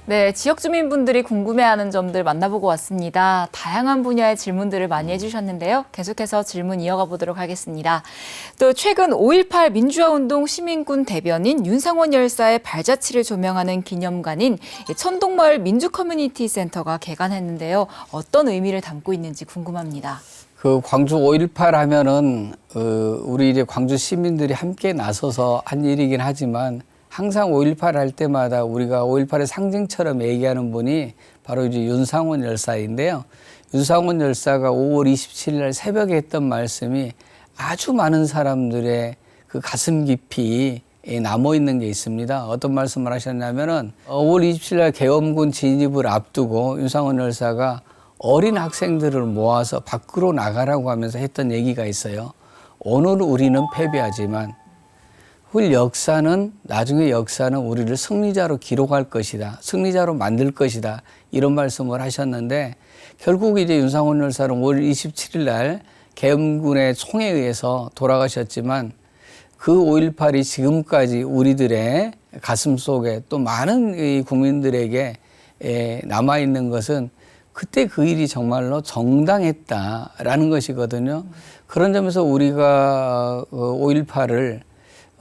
네, 지역 주민분들이 궁금해하는 점들 만나보고 왔습니다. 다양한 분야의 질문들을 많이 해주셨는데요. 계속해서 질문 이어가 보도록 하겠습니다. 또 최근 5.18 민주화운동 시민군 대변인 윤상원 열사의 발자취를 조명하는 기념관인 천동마을 민주커뮤니티 센터가 개관했는데요. 어떤 의미를 담고 있는지 궁금합니다. 그 광주 5.18 하면은 우리 이제 광주 시민들이 함께 나서서 한 일이긴 하지만 항상 5.18 할 때마다 우리가 5.18의 상징처럼 얘기하는 분이 바로 이제 윤상원 열사인데요. 윤상원 열사가 5월 27일 날 새벽에 했던 말씀이 아주 많은 사람들의 그 가슴 깊이 남아 있는 게 있습니다. 어떤 말씀을 하셨냐면은 5월 27일 날 계엄군 진입을 앞두고 윤상원 열사가 어린 학생들을 모아서 밖으로 나가라고 하면서 했던 얘기가 있어요. 오늘 우리는 패배하지만 나중에 역사는 우리를 승리자로 기록할 것이다. 승리자로 만들 것이다. 이런 말씀을 하셨는데 결국 이제 윤상원 열사는 5월 27일 날 계엄군의 총에 의해서 돌아가셨지만 그 5.18이 지금까지 우리들의 가슴 속에 또 많은 국민들에게 남아있는 것은 그때 그 일이 정말로 정당했다라는 것이거든요. 그런 점에서 우리가 5.18을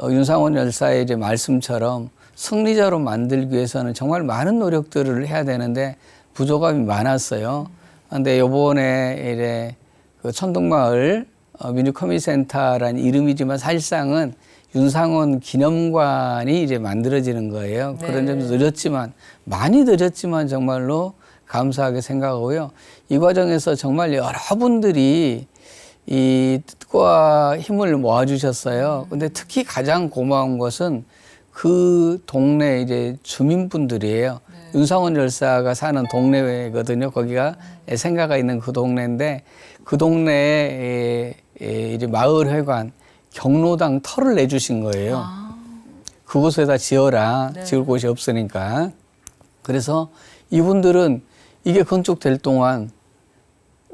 윤상원 열사의 이제 말씀처럼 승리자로 만들기 위해서는 정말 많은 노력들을 해야 되는데 부족함이 많았어요. 그런데 이번에 이제 그 천동마을 민주커뮤니센터라는 이름이지만 사실상은 윤상원 기념관이 이제 만들어지는 거예요. 네. 그런 점에서 늦었지만 많이 늦었지만 정말로 감사하게 생각하고요. 이 과정에서 정말 여러분들이 이 뜻과 힘을 모아주셨어요. 근데 특히 가장 고마운 것은 그 동네 이제 주민분들이에요. 네. 윤상원 열사가 사는 동네거든요. 거기가 생가가 있는 그 동네인데 그 동네에 이제 마을회관 경로당 터를 내주신 거예요. 그곳에다 지어라. 네. 지을 곳이 없으니까. 그래서 이분들은 이게 건축될 동안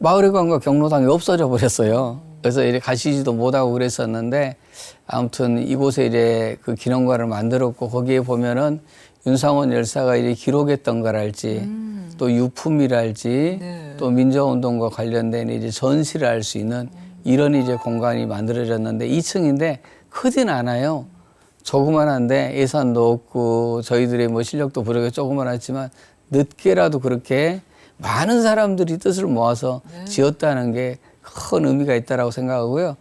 마을회관과 경로당이 없어져 버렸어요. 그래서 이제 가시지도 못하고 그랬었는데 아무튼 이곳에 이제 그 기념관을 만들었고 거기에 보면은 윤상원 열사가 이제 기록했던 거랄지 또 유품이랄지 네. 또 민주화운동과 관련된 이제 전시를 할 수 있는 이런 이제 공간이 만들어졌는데 2층인데 크진 않아요. 조그만한데 예산도 없고 저희들의 뭐 실력도 부족해 조그만하지만 늦게라도 그렇게 많은 사람들이 뜻을 모아서 지었다는 게 큰 의미가 있다고 생각하고요.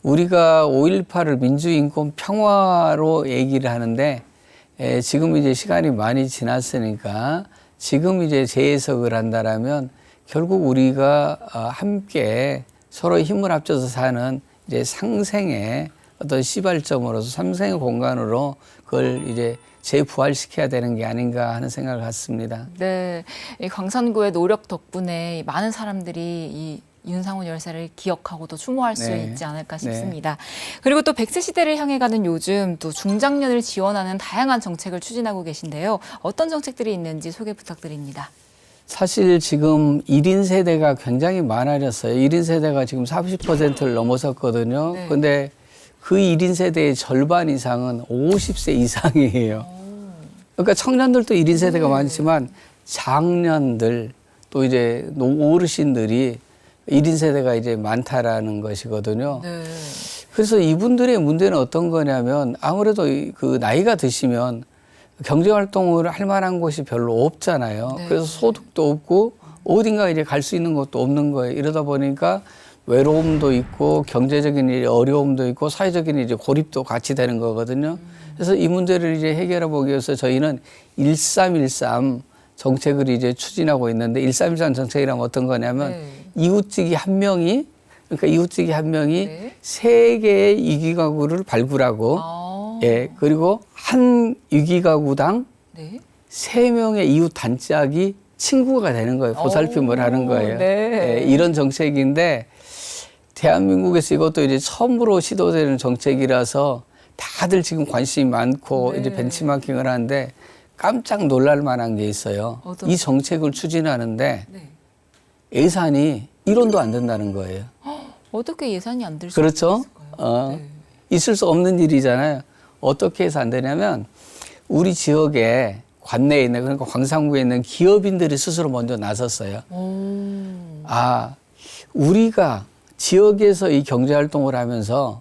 우리가 5.18을 민주인권 평화로 얘기를 하는데 지금 이제 시간이 많이 지났으니까 지금 이제 재해석을 한다라면 결국 우리가 함께 서로 힘을 합쳐서 사는 이제 상생의 어떤 시발점으로서 상생의 공간으로 그걸 이제 재부활시켜야 되는 게 아닌가 하는 생각을 갖습니다. 네, 이 광산구의 노력 덕분에 많은 사람들이 이 윤상원 열사를 기억하고 또 추모할 수 네. 있지 않을까 싶습니다. 그리고 또 100세 시대를 향해 가는 요즘 또 중장년을 지원하는 다양한 정책을 추진하고 계신데요. 어떤 정책들이 있는지 소개 부탁드립니다. 사실 지금 1인 세대가 굉장히 많아졌어요. 1인 세대가 지금 40%를 넘어섰거든요. 네. 근데 그 1인 세대의 절반 이상은 50세 이상이에요. 그러니까 청년들도 1인 세대가 많지만 장년들 또 이제 어르신들이 1인 세대가 이제 많다라는 것이거든요. 네. 그래서 이분들의 문제는 어떤 거냐면 아무래도 그 나이가 드시면 경제활동을 할 만한 곳이 별로 없잖아요. 네. 그래서 소득도 없고 어딘가 이제 갈 수 있는 것도 없는 거예요. 이러다 보니까 외로움도 있고 경제적인 이제 어려움도 있고 사회적인 이제 고립도 같이 되는 거거든요. 그래서 이 문제를 이제 해결해 보기 위해서 저희는 1313 정책을 이제 추진하고 있는데 1313 정책이라면 어떤 거냐면 네. 이웃집이 한 명이 네. 세 개의 위기가구를 발굴하고 아. 예, 그리고 한 위기가구당 네. 3명의 이웃 단짝이 친구가 되는 거예요. 보살핌을 하는 거예요. 네. 예, 이런 정책인데 대한민국에서 이것도 이제 처음으로 시도되는 정책이라서 다들 지금 관심이 많고 네. 이제 벤치마킹을 하는데 깜짝 놀랄 만한 게 있어요. 어떤 이 정책을 추진하는데 네. 예산이 1원도 안 된다는 거예요. 어떻게 예산이 안 될 수 그렇죠? 있을까요? 네. 있을 수 없는 일이잖아요. 어떻게 해서 안 되냐면 우리 지역에 관내에 있는 그러니까 광산구에 있는 기업인들이 스스로 먼저 나섰어요. 아, 우리가 지역에서 이 경제활동을 하면서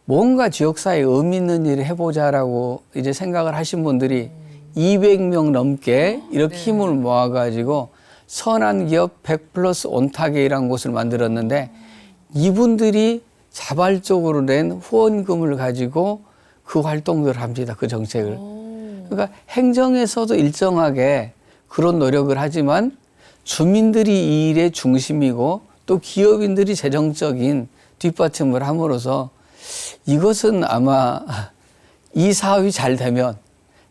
뭔가 지역사회에 의미 있는 일을 해보자라고 이제 생각을 하신 분들이 200명 넘게 이렇게 네. 힘을 모아가지고 선한기업 100+ 온타게이라는 곳을 만들었는데 이분들이 자발적으로 낸 후원금을 가지고 그 활동들을 합니다. 그 정책을. 그러니까 행정에서도 일정하게 그런 노력을 하지만 주민들이 이 일의 중심이고 또 기업인들이 재정적인 뒷받침을 함으로써 이것은 아마 이 사업이 잘 되면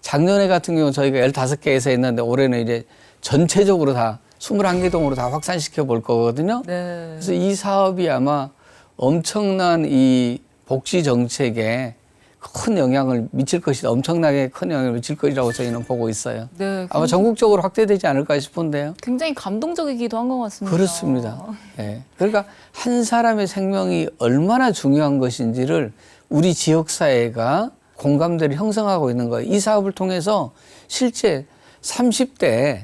작년에 같은 경우 저희가 15개에서 했는데 올해는 이제 전체적으로 다 21개 동으로 다 확산시켜 볼 거거든요. 네. 그래서 이 사업이 아마 엄청난 이 복지 정책에 큰 영향을 미칠 것이다. 엄청나게 큰 영향을 미칠 것이라고 저희는 보고 있어요. 네. 아마 전국적으로 확대되지 않을까 싶은데요. 굉장히 감동적이기도 한 것 같습니다. 그렇습니다. 예. 그러니까 한 사람의 생명이 얼마나 중요한 것인지를 우리 지역사회가 공감대를 형성하고 있는 거예요. 이 사업을 통해서 실제 30대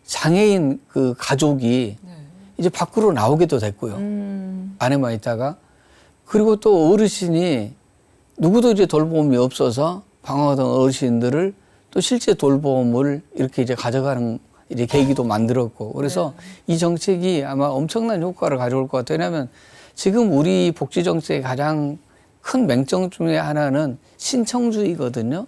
장애인 그 가족이 이제 밖으로 나오게도 됐고요. 안에만 있다가. 그리고 또 어르신이 누구도 이제 돌봄이 없어서 방황하던 어르신들을 또 실제 돌봄을 이렇게 이제 가져가는 이제 계기도 만들었고. 그래서 이 정책이 아마 엄청난 효과를 가져올 것 같아요. 왜냐하면 지금 우리 복지 정책의 가장 큰 맹점 중에 하나는 신청주의거든요.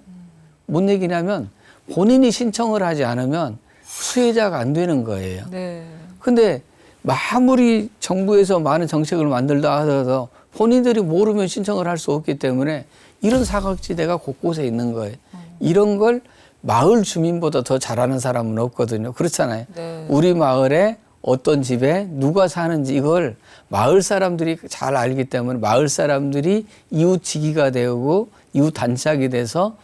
뭔 얘기냐면 본인이 신청을 하지 않으면 수혜자가 안 되는 거예요. 네. 근데 아무리 정부에서 많은 정책을 만들다 하더라도 본인들이 모르면 신청을 할 수 없기 때문에 이런 사각지대가 곳곳에 있는 거예요. 이런 걸 마을 주민보다 더 잘하는 사람은 없거든요. 그렇잖아요. 네. 우리 마을에 어떤 집에 누가 사는지 이걸 마을 사람들이 잘 알기 때문에 마을 사람들이 이웃지기가 되고 이웃 단짝이 돼서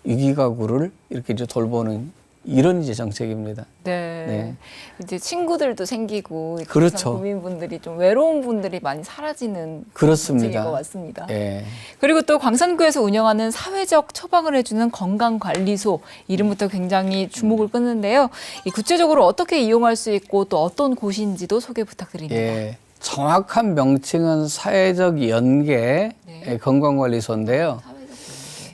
위기가구를 이렇게 이제 돌보는 이런 이제 정책입니다. 네. 네. 이제 친구들도 생기고 그렇죠. 국민분들이 좀 외로운 분들이 많이 사라지는 그렇습니다. 정책인 것 같습니다. 예. 그리고 또 광산구에서 운영하는 사회적 처방을 해주는 건강관리소 이름부터 굉장히 주목을 끄는데요. 이 구체적으로 어떻게 이용할 수 있고 또 어떤 곳인지도 소개 부탁드립니다. 예. 정확한 명칭은 사회적 연계 네. 건강관리소인데요. 사회적 연계.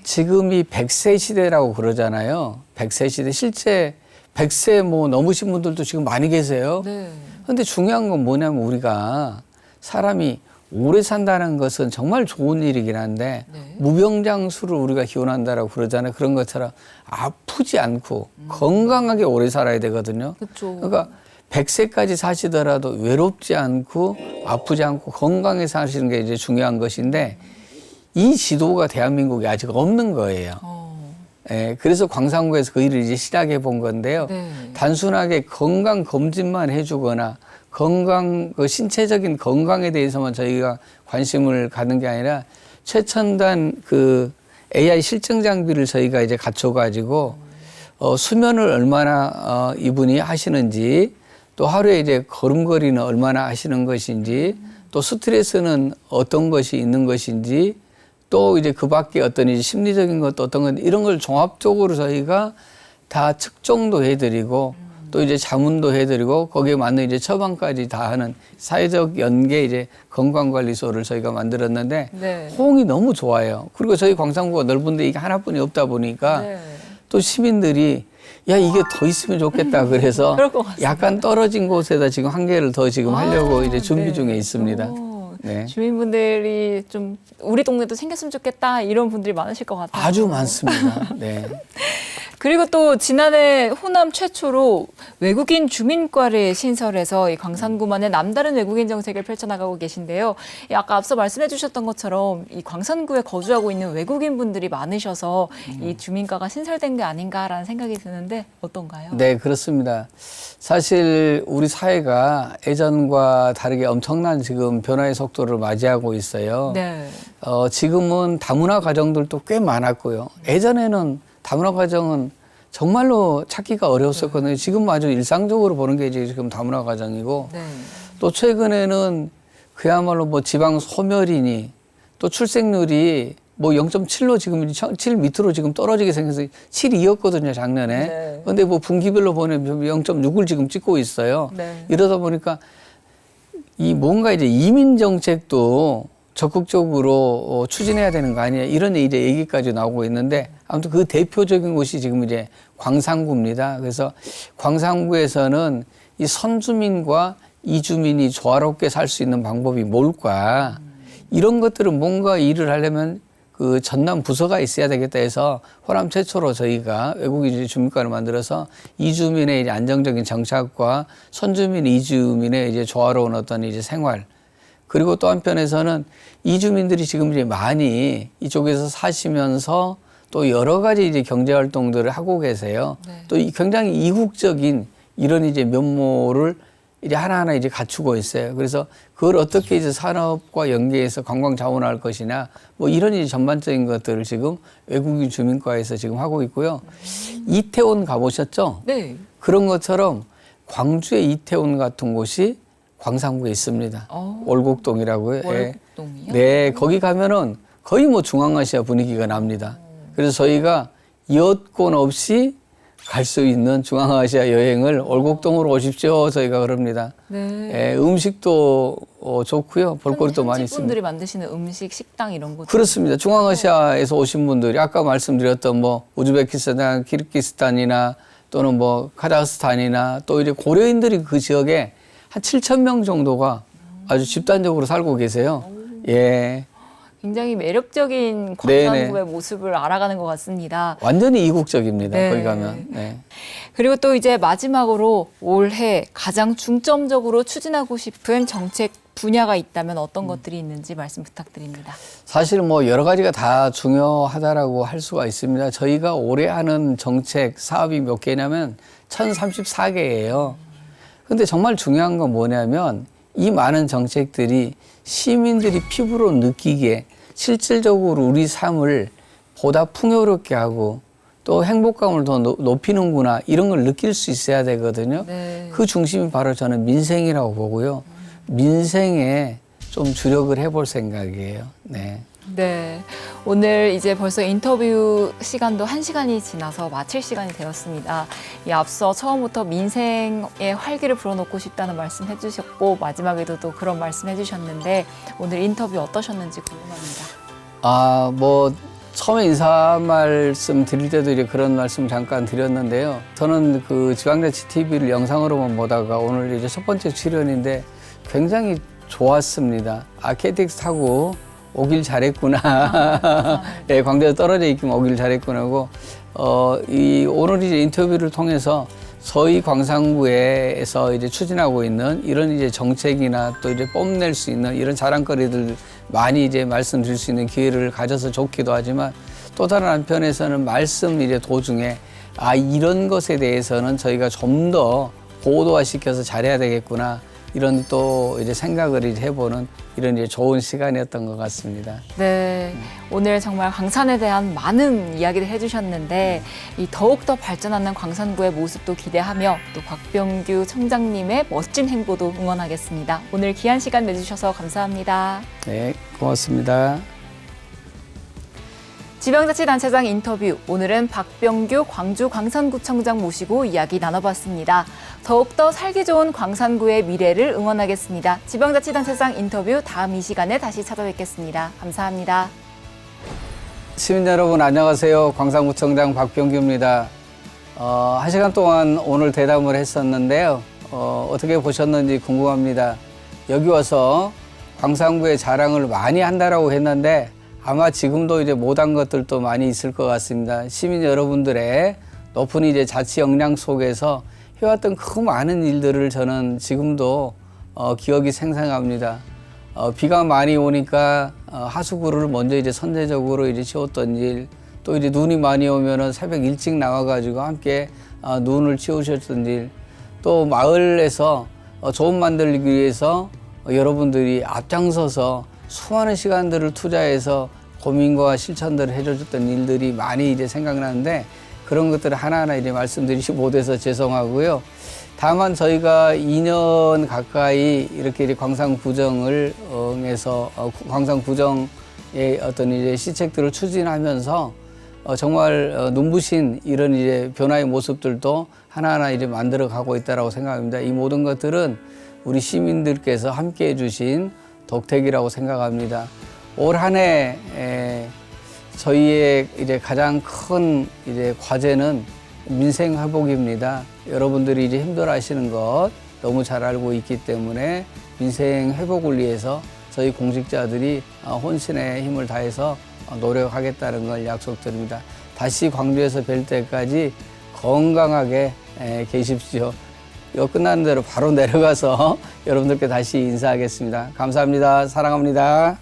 지금이 100세 시대라고 그러잖아요. 100세 시대. 실제 100세 뭐 넘으신 분들도 지금 많이 계세요. 네. 근데 중요한 건 뭐냐면 우리가 사람이 오래 산다는 것은 정말 좋은 일이긴 한데 네. 무병장수를 우리가 기원한다라고 그러잖아요. 그런 것처럼 아프지 않고 건강하게 오래 살아야 되거든요. 그렇죠. 그러니까 100세까지 사시더라도 외롭지 않고 아프지 않고 건강하게 사시는 게 이제 중요한 것인데 이 지도가 대한민국에 아직 없는 거예요. 예, 그래서 광산구에서 그 일을 이제 시작해 본 건데요. 네. 단순하게 건강 검진만 해주거나 그 신체적인 건강에 대해서만 저희가 관심을 갖는 게 아니라 최첨단 그 AI 실증 장비를 저희가 이제 갖춰가지고 수면을 얼마나 이분이 하시는지 또 하루에 이제 걸음걸이는 얼마나 하시는 것인지 또 스트레스는 어떤 것이 있는 것인지 또 이제 그 밖에 어떤 이제 심리적인 것도 어떤 건 이런 걸 종합적으로 저희가 다 측정도 해드리고 또 이제 자문도 해드리고 거기에 맞는 이제 처방까지 다 하는 사회적 연계 이제 건강관리소를 저희가 만들었는데 네. 호응이 너무 좋아요. 그리고 저희 광산구가 넓은데 이게 하나뿐이 없다 보니까 네. 또 시민들이 야 이게 더 있으면 좋겠다 그래서 그럴 것 같습니다. 약간 떨어진 곳에다 지금 한 개를 더 지금 하려고 이제 준비 네. 중에 있습니다. 오, 네. 주민분들이 좀 우리 동네도 생겼으면 좋겠다 이런 분들이 많으실 것 같아요. 아주 많습니다. 네. 그리고 또 지난해 호남 최초로 외국인 주민과를 신설해서 이 광산구만의 남다른 외국인 정책을 펼쳐나가고 계신데요. 아까 앞서 말씀해 주셨던 것처럼 이 광산구에 거주하고 있는 외국인 분들이 많으셔서 이 주민과가 신설된 게 아닌가라는 생각이 드는데 어떤가요? 네, 그렇습니다. 사실 우리 사회가 예전과 다르게 엄청난 지금 변화의 속도를 맞이하고 있어요. 네. 지금은 다문화 가정들도 꽤 많았고요. 예전에는 다문화 가정은 정말로 찾기가 어려웠었거든요. 지금 아주 일상적으로 보는 게 이제 지금 다문화 가정이고 네. 또 최근에는 그야말로 뭐 지방 소멸이니 또 출생률이 뭐 0.7로 지금 7 밑으로 지금 떨어지게 생겨서 7이었거든요, 작년에. 네. 근데 뭐 분기별로 보면 0.6을 지금 찍고 있어요. 네. 이러다 보니까 이 뭔가 이제 이민 정책도 적극적으로 추진해야 되는 거 아니냐 이런 이제 얘기까지 나오고 있는데 아무튼 그 대표적인 곳이 지금 이제 광산구입니다. 그래서 광산구에서는 이 선주민과 이주민이 조화롭게 살 수 있는 방법이 뭘까 이런 것들은 뭔가 일을 하려면 그 전남 부서가 있어야 되겠다 해서 호남 최초로 저희가 외국인 주민과를 만들어서 이주민의 이제 안정적인 정착과 선주민, 이주민의 이제 조화로운 어떤 이제 생활 그리고 또 한편에서는 이주민들이 지금 이제 많이 이쪽에서 사시면서 또 여러 가지 이제 경제 활동들을 하고 계세요. 네. 또 굉장히 이국적인 이런 이제 면모를 이제 하나하나 이제 갖추고 있어요. 그래서 그걸 어떻게 이제 산업과 연계해서 관광 자원화할 것이냐 뭐 이런 이제 전반적인 것들을 지금 외국인 주민과에서 지금 하고 있고요. 이태원 가보셨죠? 네. 그런 것처럼 광주의 이태원 같은 곳이 광산구에 있습니다. 월곡동이라고요. 월곡동이요? 네, 거기 가면은 거의 뭐 중앙아시아 분위기가 납니다. 그래서 저희가 여권 없이 갈 수 있는 중앙아시아 여행을 월곡동으로 오십시오. 저희가 그럽니다. 네. 예, 음식도 좋고요. 볼거리도 많이 있습니다. 분들이 만드시는 음식, 식당 이런 거. 그렇습니다. 중앙아시아에서 오신 분들이 아까 말씀드렸던 뭐 우즈베키스탄, 키르기스탄이나 또는 뭐 카자흐스탄이나 또 이제 고려인들이 그 지역에 한 7,000명 정도가 아주 집단적으로 살고 계세요. 예. 굉장히 매력적인 광산구의 모습을 알아가는 것 같습니다. 완전히 이국적입니다. 네. 거기 가면. 네. 그리고 또 이제 마지막으로 올해 가장 중점적으로 추진하고 싶은 정책 분야가 있다면 어떤 것들이 있는지 말씀 부탁드립니다. 사실 뭐 여러 가지가 다 중요하다라고 할 수가 있습니다. 저희가 올해 하는 정책 사업이 몇 개냐면 1034개예요. 근데 정말 중요한 건 뭐냐면 이 많은 정책들이 시민들이 피부로 느끼기에 실질적으로 우리 삶을 보다 풍요롭게 하고 또 행복감을 더 높이는구나 이런 걸 느낄 수 있어야 되거든요. 네. 그 중심이 바로 저는 민생이라고 보고요. 민생에 좀 주력을 해볼 생각이에요. 네. 네. 오늘 이제 벌써 인터뷰 시간도 1시간이 지나서 마칠 시간이 되었습니다. 이 앞서 처음부터 민생에 활기를 불어넣고 싶다는 말씀 해주셨고 마지막에도 또 그런 말씀 해주셨는데 오늘 인터뷰 어떠셨는지 궁금합니다. 뭐 처음에 인사 말씀 드릴 때도 이제 그런 말씀 잠깐 드렸는데요. 저는 그 지방자치 TV를 영상으로만 보다가 오늘 이제 첫 번째 출연인데 굉장히 좋았습니다. KTX 타고 오길 잘했구나. 예, 광주에서 떨어져 있기만 오길 잘했구나고. 오늘 이제 인터뷰를 통해서 서희 광산구에서 이제 추진하고 있는 이런 이제 정책이나 또 이제 뽐낼 수 있는 이런 자랑거리들 많이 이제 말씀드릴 수 있는 기회를 가져서 좋기도 하지만 또 다른 한편에서는 말씀 이제 도중에 이런 것에 대해서는 저희가 좀 더 고도화시켜서 잘해야 되겠구나. 이런 또 이제 생각을 이제 해보는 이런 이제 좋은 시간이었던 것 같습니다. 네, 오늘 정말 광산에 대한 많은 이야기를 해주셨는데 이 더욱더 발전하는 광산구의 모습도 기대하며 또 박병규 청장님의 멋진 행보도 응원하겠습니다. 오늘 귀한 시간 내주셔서 감사합니다. 네, 고맙습니다. 지방자치단체장 인터뷰, 오늘은 박병규 광주 광산구청장 모시고 이야기 나눠봤습니다. 더욱더 살기 좋은 광산구의 미래를 응원하겠습니다. 지방자치단체장 인터뷰 다음 이 시간에 다시 찾아뵙겠습니다. 감사합니다. 시민 여러분 안녕하세요. 광산구청장 박병규입니다. 1시간 동안 오늘 대담을 했었는데요. 어떻게 보셨는지 궁금합니다. 여기 와서 광산구의 자랑을 많이 한다라고 했는데 아마 지금도 이제 못한 것들도 많이 있을 것 같습니다. 시민 여러분들의 높은 이제 자치 역량 속에서 해왔던 그 많은 일들을 저는 지금도 기억이 생생합니다. 비가 많이 오니까 하수구를 먼저 이제 선제적으로 이제 치웠던 일, 또 이제 눈이 많이 오면은 새벽 일찍 나와가지고 함께 눈을 치우셨던 일, 또 마을에서 좋은 만들기 위해서 여러분들이 앞장서서 수많은 시간들을 투자해서 고민과 실천들을 해줬던 일들이 많이 이제 생각나는데 그런 것들을 하나하나 이제 말씀드리지 못해서 죄송하고요. 다만 저희가 2년 가까이 이렇게 이제 광산구정을 해서 광산구정의 어떤 이제 시책들을 추진하면서 정말 눈부신 이런 이제 변화의 모습들도 하나하나 이제 만들어 가고 있다라고 생각합니다. 이 모든 것들은 우리 시민들께서 함께 해주신 덕택이라고 생각합니다. 올 한 해 저희의 이제 가장 큰 이제 과제는 민생 회복입니다. 여러분들이 이제 힘들어하시는 것 너무 잘 알고 있기 때문에 민생 회복을 위해서 저희 공직자들이 혼신의 힘을 다해서 노력하겠다는 걸 약속드립니다. 다시 광주에서 뵐 때까지 건강하게 계십시오. 이거 끝나는 대로 바로 내려가서 여러분들께 다시 인사하겠습니다. 감사합니다. 사랑합니다.